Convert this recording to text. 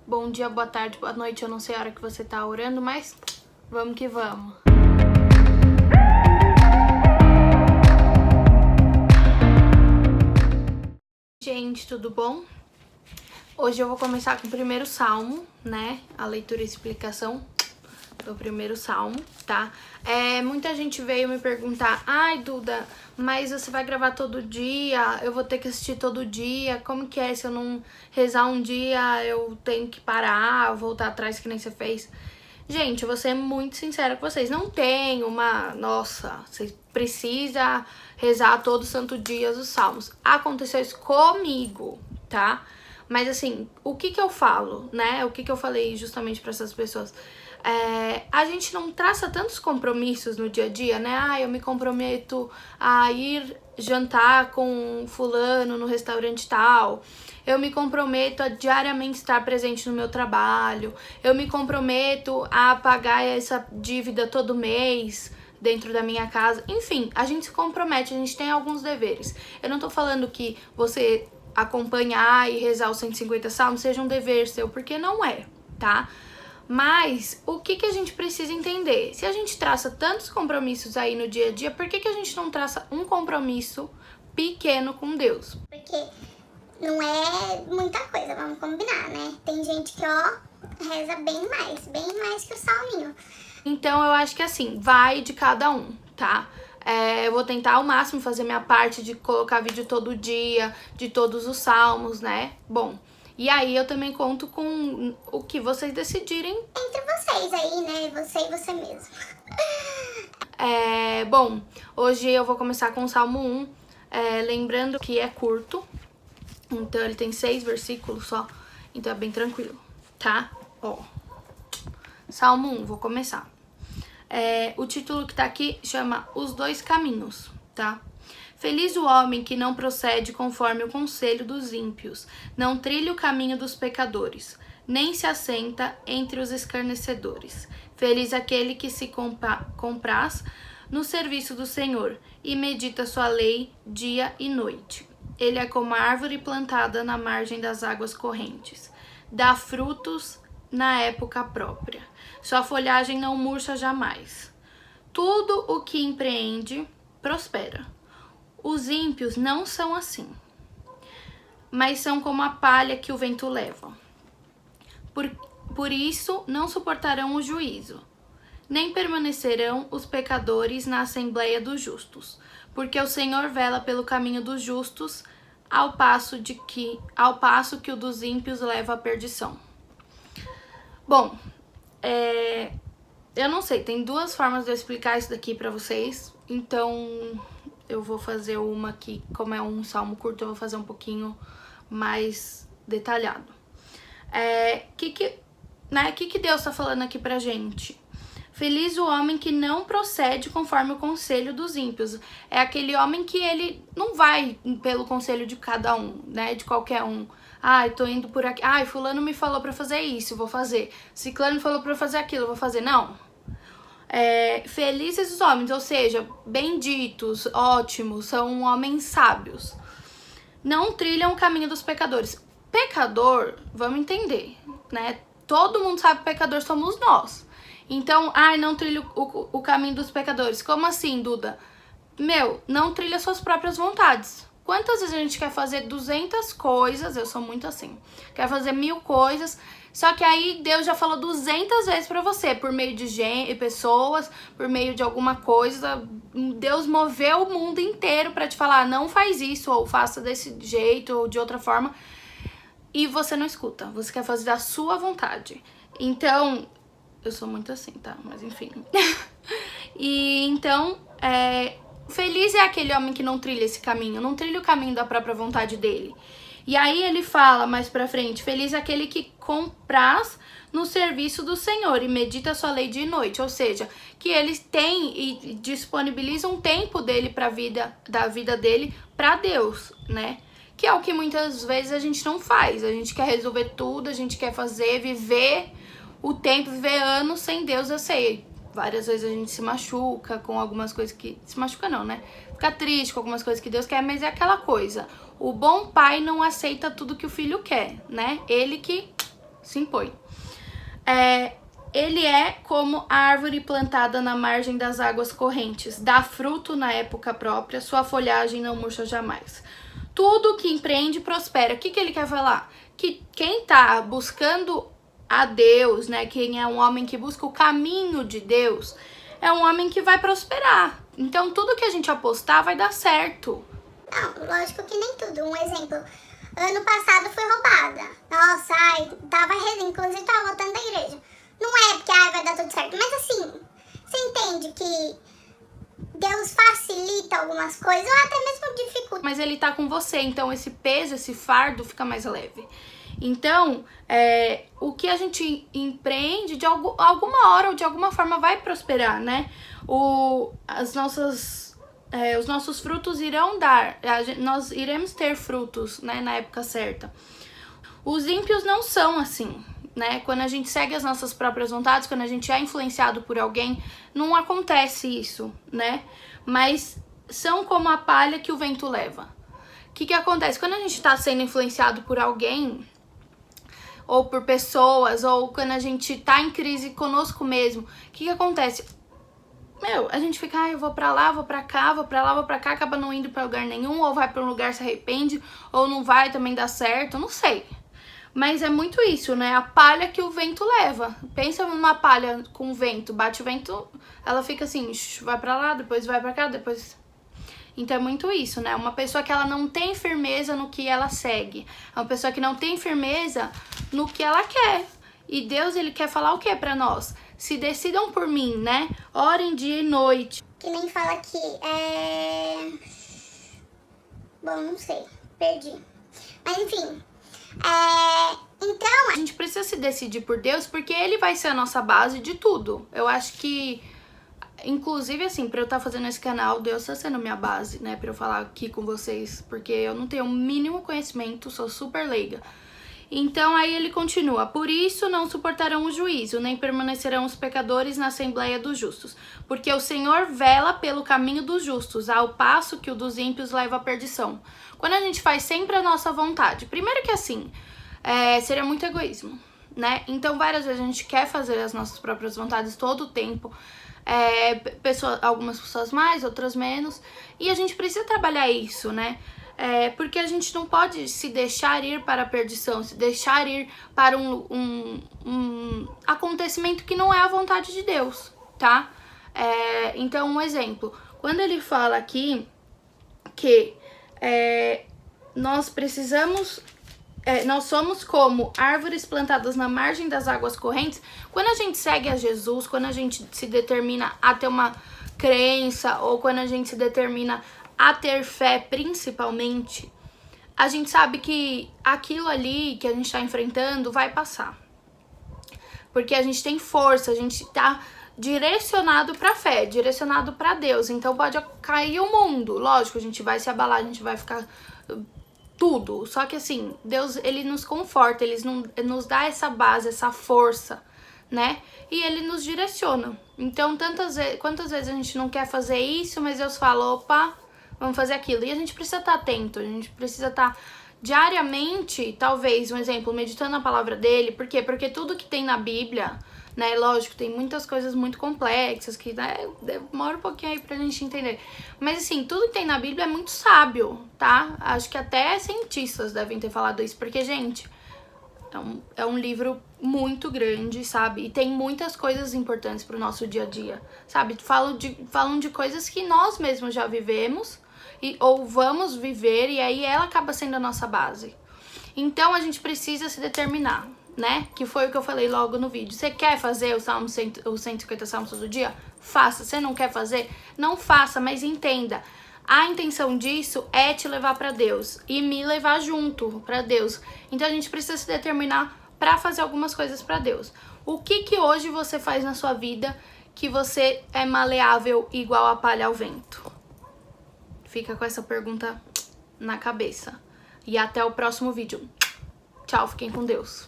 Bom dia, boa tarde, boa noite, eu não sei a hora que você tá orando, mas vamos que vamos. Gente, tudo bom? Hoje eu vou começar com o primeiro salmo, né? A leitura e explicação do primeiro salmo, tá? Muita gente veio me perguntar: ai, Duda, mas você vai gravar todo dia? Eu vou ter que assistir todo dia? Como que é? Se eu não rezar um dia, eu tenho que parar, voltar atrás que nem você fez? Gente, eu vou ser muito sincera com vocês. Não tem nossa, você precisa rezar todo santo dia os salmos. Aconteceu isso comigo, tá? Mas assim, o que eu falo, né? O que eu falei justamente para essas pessoas? A gente não traça tantos compromissos no dia a dia, né? Ah, eu me comprometo a ir jantar com fulano no restaurante tal. Eu me comprometo a diariamente estar presente no meu trabalho. Eu me comprometo a pagar essa dívida todo mês dentro da minha casa. Enfim, a gente se compromete, a gente tem alguns deveres. Eu não tô falando que você acompanhar e rezar os 150 salmos seja um dever seu, porque não é, tá? Mas o que a gente precisa entender? Se a gente traça tantos compromissos aí no dia a dia, por que a gente não traça um compromisso pequeno com Deus? Porque não é muita coisa, vamos combinar, né? Tem gente que, reza bem mais que o salminho. Então eu acho que assim, vai de cada um, tá? Eu vou tentar ao máximo fazer minha parte de colocar vídeo todo dia, de todos os salmos, né? Bom, e aí eu também conto com o que vocês decidirem. Entre vocês aí, né? Você e você mesmo. Bom, hoje eu vou começar com o Salmo 1, lembrando que é curto, então ele tem 6 versículos só, então é bem tranquilo, tá? Salmo 1, vou começar. O título que tá aqui chama Os Dois Caminhos, tá? Feliz o homem que não procede conforme o conselho dos ímpios, não trilha o caminho dos pecadores, nem se assenta entre os escarnecedores. Feliz aquele que se compraz no serviço do Senhor e medita sua lei dia e noite. Ele é como a árvore plantada na margem das águas correntes. Dá frutos na época própria. Sua folhagem não murcha jamais. Tudo o que empreende prospera. Os ímpios não são assim, mas são como a palha que o vento leva. Por isso não suportarão o juízo, nem permanecerão os pecadores na assembleia dos justos, porque o Senhor vela pelo caminho dos justos, ao passo que o dos ímpios leva à perdição. Bom, eu não sei, tem 2 formas de eu explicar isso daqui pra vocês, então eu vou fazer uma que, como é um salmo curto, eu vou fazer um pouquinho mais detalhado. Que Deus tá falando aqui pra gente? Feliz o homem que não procede conforme o conselho dos ímpios. É aquele homem que ele não vai pelo conselho de cada um, né? De qualquer um. Ai, tô indo por aqui. Ai, fulano me falou pra fazer isso, vou fazer. Ciclano me falou pra fazer aquilo, vou fazer. Não. Felizes os homens, ou seja, benditos, ótimos, são homens sábios. Não trilham o caminho dos pecadores. Pecador, vamos entender, né? Todo mundo sabe que pecador somos nós. Então, não trilha o caminho dos pecadores. Como assim, Duda? Não trilha suas próprias vontades. Quantas vezes a gente quer fazer 200 coisas, eu sou muito assim, quer fazer 1000 coisas, só que aí Deus já falou 200 vezes pra você, por meio de pessoas, por meio de alguma coisa, Deus moveu o mundo inteiro pra te falar, não faz isso, ou faça desse jeito, ou de outra forma, e você não escuta, você quer fazer da sua vontade. Então, eu sou muito assim, tá? Mas enfim. E então, feliz é aquele homem que não trilha esse caminho, não trilha o caminho da própria vontade dele. E aí ele fala mais pra frente, feliz é aquele que compraz no serviço do Senhor e medita a sua lei dia e noite. Ou seja, que eles têm e disponibilizam um tempo dele da vida dele pra Deus, né? Que é o que muitas vezes a gente não faz. A gente quer resolver tudo, a gente quer fazer, viver o tempo, viver anos sem Deus, eu sei. Várias vezes a gente se machuca com algumas coisas que... Se machuca não, né? Fica triste com algumas coisas que Deus quer, mas é aquela coisa. O bom pai não aceita tudo que o filho quer, né? Ele que se impõe. Ele é como a árvore plantada na margem das águas correntes, dá fruto na época própria, sua folhagem não murcha jamais. Tudo que empreende prospera. O que ele quer falar? Que quem tá buscando a Deus, né, quem é um homem que busca o caminho de Deus, é um homem que vai prosperar. Então tudo que a gente apostar vai dar certo. Não, lógico que nem tudo. Um exemplo, ano passado fui roubada. Nossa, inclusive tava voltando da igreja. Não é porque vai dar tudo certo, mas assim, você entende que Deus facilita algumas coisas ou até mesmo dificulta. Mas ele tá com você, então esse peso, esse fardo fica mais leve. Então, o que a gente empreende, de alguma hora ou de alguma forma vai prosperar, né? Os nossos frutos irão dar, nós iremos ter frutos, né, na época certa. Os ímpios não são assim, né? Quando a gente segue as nossas próprias vontades, quando a gente é influenciado por alguém, não acontece isso, né? Mas são como a palha que o vento leva. O que acontece? Quando a gente tá sendo influenciado por alguém, ou por pessoas, ou quando a gente tá em crise conosco mesmo, o que acontece? A gente fica, eu vou pra lá, vou pra cá, vou pra lá, vou pra cá, acaba não indo pra lugar nenhum, ou vai pra um lugar, se arrepende, ou não vai, também dá certo, não sei. Mas é muito isso, né? A palha que o vento leva. Pensa numa palha com vento, bate o vento, ela fica assim, vai pra lá, depois vai pra cá, depois... Então é muito isso, né? Uma pessoa que ela não tem firmeza no que ela segue. É uma pessoa que não tem firmeza no que ela quer. E Deus, ele quer falar o que pra nós? Se decidam por mim, né? Orem dia e noite. Que nem fala aqui, Bom, não sei, perdi. Mas enfim, então... A gente precisa se decidir por Deus, porque ele vai ser a nossa base de tudo. Eu acho que... Inclusive, assim, pra eu estar fazendo esse canal, Deus tá sendo minha base, né? Pra eu falar aqui com vocês, porque eu não tenho o mínimo conhecimento, sou super leiga. Então, aí ele continua. Por isso não suportarão o juízo, nem permanecerão os pecadores na assembleia dos justos. Porque o Senhor vela pelo caminho dos justos, ao passo que o dos ímpios leva à perdição. Quando a gente faz sempre a nossa vontade, primeiro que assim, seria muito egoísmo, né? Então, várias vezes a gente quer fazer as nossas próprias vontades todo o tempo. Algumas pessoas mais, outras menos, e a gente precisa trabalhar isso, né? Porque a gente não pode se deixar ir para a perdição, se deixar ir para um acontecimento que não é a vontade de Deus, tá? Então, um exemplo, quando ele fala aqui que nós somos como árvores plantadas na margem das águas correntes. Quando a gente segue a Jesus, quando a gente se determina a ter uma crença, ou quando a gente se determina a ter fé principalmente, a gente sabe que aquilo ali que a gente está enfrentando vai passar. Porque a gente tem força, a gente tá direcionado pra fé, direcionado pra Deus. Então pode cair o mundo, lógico, a gente vai se abalar, a gente vai ficar... tudo, só que assim, Deus, ele nos conforta, ele nos dá essa base, essa força, né? E ele nos direciona. Então, quantas vezes a gente não quer fazer isso, mas Deus fala, opa, vamos fazer aquilo. E a gente precisa estar atento, a gente precisa estar diariamente, talvez, um exemplo, meditando a palavra dele. Por quê? Porque tudo que tem na Bíblia, né, lógico, tem muitas coisas muito complexas que, né, demora um pouquinho aí pra gente entender. Mas assim, tudo que tem na Bíblia é muito sábio, tá? Acho que até cientistas devem ter falado isso, porque, gente, é um livro muito grande, sabe? E tem muitas coisas importantes pro nosso dia a dia, sabe? Falam de coisas que nós mesmos já vivemos, ou vamos viver, e aí ela acaba sendo a nossa base. Então a gente precisa se determinar, né? Que foi o que eu falei logo no vídeo. Você quer fazer os 150 salmos todo dia? Faça. Você não quer fazer? Não faça, mas entenda. A intenção disso é te levar pra Deus e me levar junto pra Deus. Então a gente precisa se determinar pra fazer algumas coisas pra Deus. O que hoje você faz na sua vida que você é maleável igual a palha ao vento? Fica com essa pergunta na cabeça. E até o próximo vídeo. Tchau, fiquem com Deus.